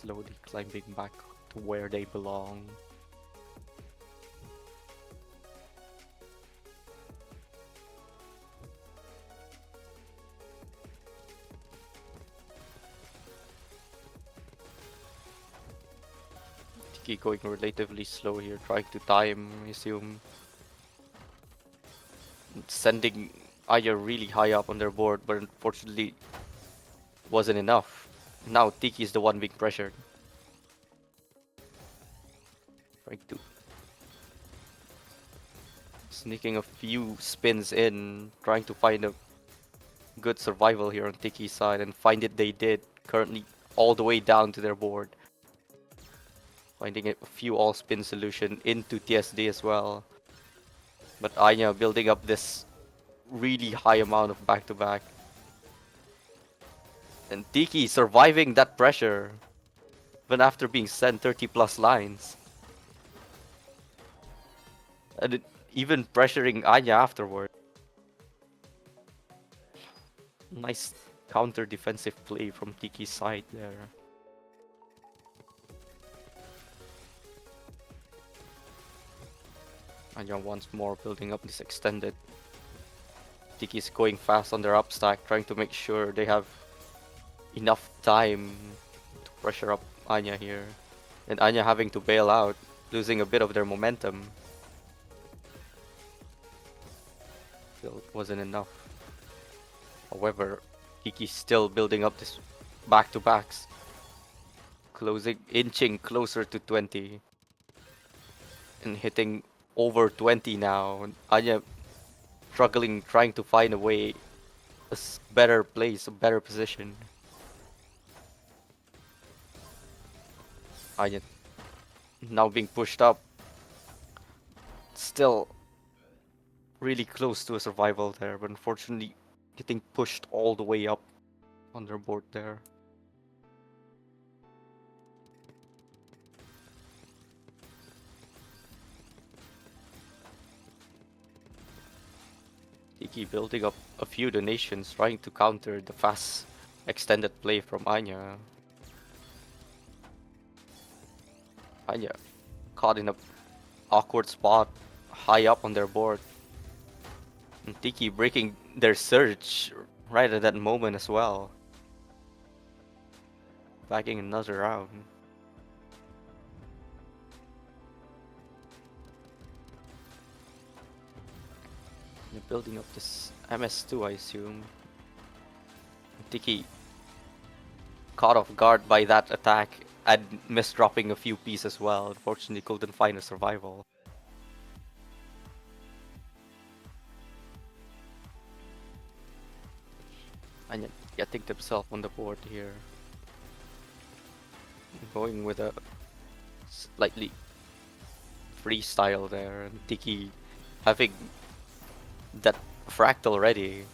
slowly climbing back to where they belong. Tiki going relatively slow here, trying to time, I assume. Sending Aya really high up on their board, but unfortunately wasn't enough. Now Tiki is the one being pressured. Trying to sneaking a few spins in, trying to find a good survival here on Tiki's side, and find it they did. Currently all the way down to their board. Finding a few all-spin solution into TSD as well. But ANYA building up this really high amount of back-to-back. And Tiki surviving that pressure even after being sent 30 plus lines. And even pressuring ANYA afterward. Nice counter defensive play from Tiki's side there. ANYA once more building up this extended. Tiki's going fast on their upstack, trying to make sure they have enough time to pressure up ANYA here. And ANYA having to bail out, losing a bit of their momentum. Still wasn't enough. However, Tiki's still building up this back-to-backs. Inching closer to 20. And hitting over 20 now. And ANYA struggling, trying to find a way, a better place, a better position. ANYA now being pushed up. Still really close to a survival there, but unfortunately getting pushed all the way up on their board there. Tiki building up a few donations, trying to counter the fast extended play from ANYA. ANYA caught in a awkward spot, high up on their board. And Tiki breaking their surge right at that moment as well. Bagging another round. They're building up this MS2, I assume. Tiki caught off guard by that attack and misdropping a few pieces as well. Unfortunately couldn't find a survival. And getting themselves on the board here. Going with a slightly freestyle there, and Tiki having that fractal ready.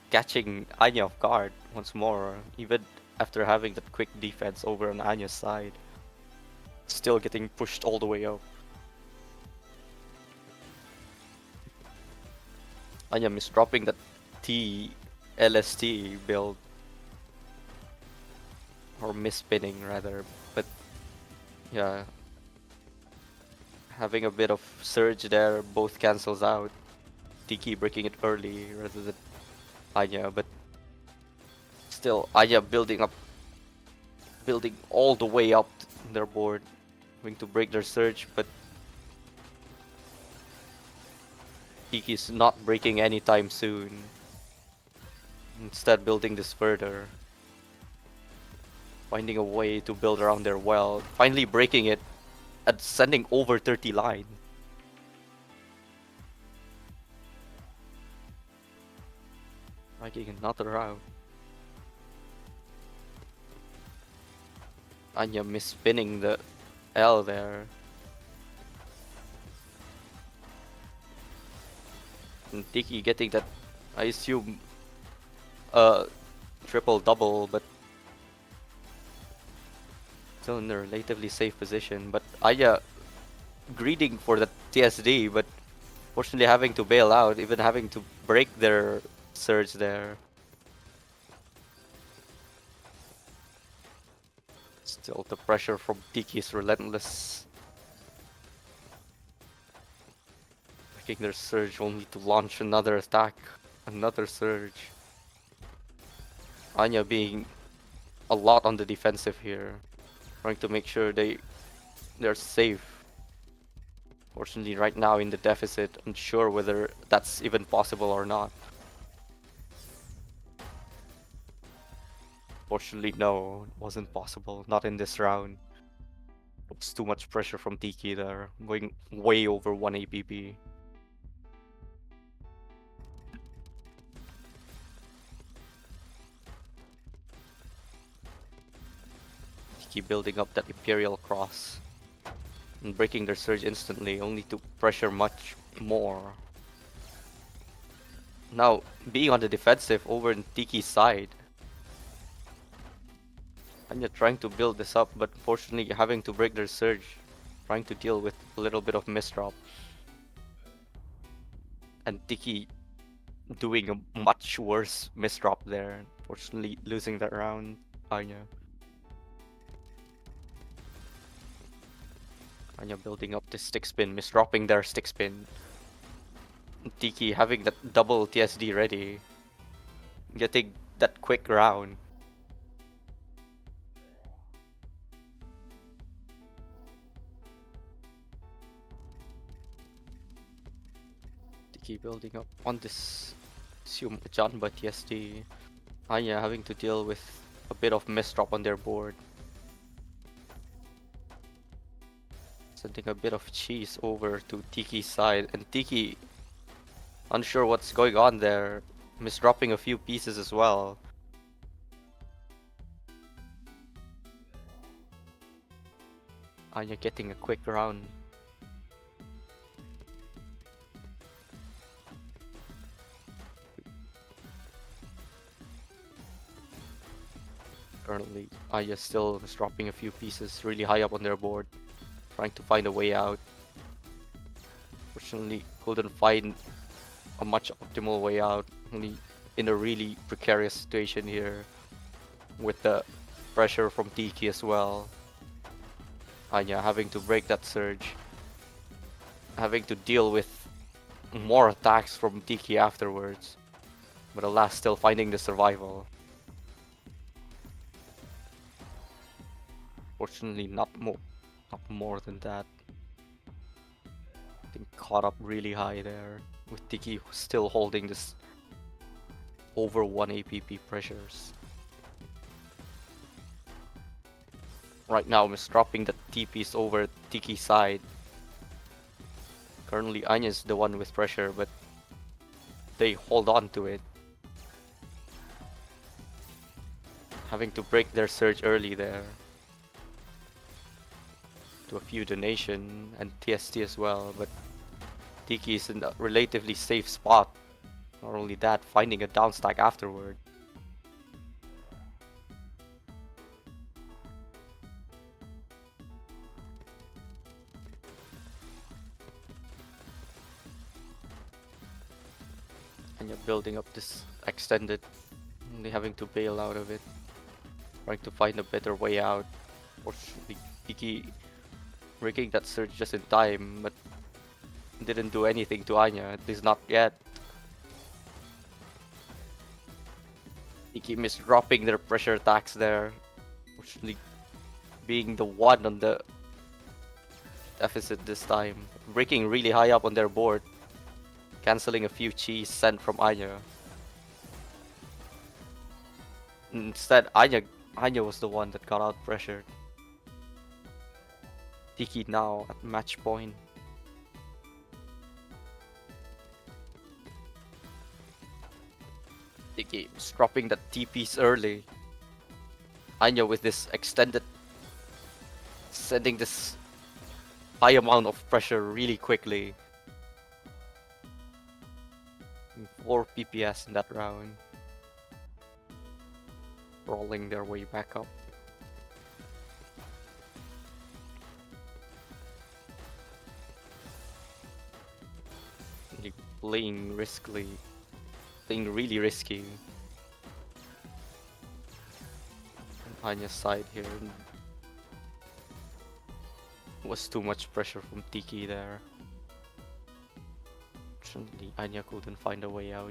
Catching ANYA off guard once more, even after having that quick defense over on ANYA's side. Still getting pushed all the way up. ANYA misdropping that LST build. Or misspinning rather, but yeah. Having a bit of surge there, both cancels out. Tiki breaking it early rather than ANYA, but still ANYA building all the way up their board, going to break their surge, but Tiki's not breaking anytime soon. Instead building this further. Finding a way to build around their well, finally breaking it and sending over 30 line. Making another round. ANYA misspinning the L there. And Tiki getting that, I assume, triple double, but still in a relatively safe position. But ANYA greeding for the TSD, but fortunately having to bail out, even having to break their surge there. Still, the pressure from Tiki is relentless. Making their surge only to launch another attack. Another surge. ANYA being a lot on the defensive here. Trying to make sure they're safe. Fortunately, right now in the deficit, unsure whether that's even possible or not. Fortunately, no, it wasn't possible. Not in this round. It's too much pressure from Tiki there. Going way over 1 APP. Tiki building up that Imperial Cross. And breaking their surge instantly, only to pressure much more. Now, being on the defensive over in Tiki's side. ANYA trying to build this up, but fortunately having to break their surge. Trying to deal with a little bit of misdrop. And Tiki doing a much worse misdrop there. Fortunately losing that round, ANYA. ANYA building up this stick spin, misdropping their stick spin. Tiki having that double TSD ready. Getting that quick round. Tiki building up on this Janba TSD. ANYA having to deal with a bit of misdrop on their board. Sending a bit of cheese over to Tiki's side, and Tiki unsure what's going on there, misdropping a few pieces as well. ANYA getting a quick round. Currently, ANYA still misdropping a few pieces really high up on their board, trying to find a way out. Fortunately, couldn't find a much optimal way out, only in a really precarious situation here with the pressure from Tiki as well. ANYA having to break that surge, having to deal with more attacks from Tiki afterwards, but alas, still finding the survival. Fortunately, not more than that. I think caught up really high there, with Tiki still holding this over 1 APP pressures. Right now, misdropping the TPs over Tiki's side. Currently, ANYA's the one with pressure, but they hold on to it. Having to break their surge early there. To a few donation and TST as well, but Tiki is in a relatively safe spot. Not only that, finding a downstack afterward. And you're building up this extended, only having to bail out of it. Trying to find a better way out. Fortunately, Tiki breaking that surge just in time, but didn't do anything to ANYA, at least not yet. Tiki misdropping their pressure attacks there. Fortunately, being the one on the deficit this time. Breaking really high up on their board. Cancelling a few cheese sent from ANYA. Instead, ANYA was the one that got out pressured. Tiki now at match point. Tiki is dropping the TPs early. ANYA with this extended, sending this high amount of pressure really quickly. 4 PPS in that round. Rolling their way back up. Playing riskily. Playing really risky. On ANYA's side here. Was too much pressure from Tiki there. Fortunately, Anya couldn't find a way out.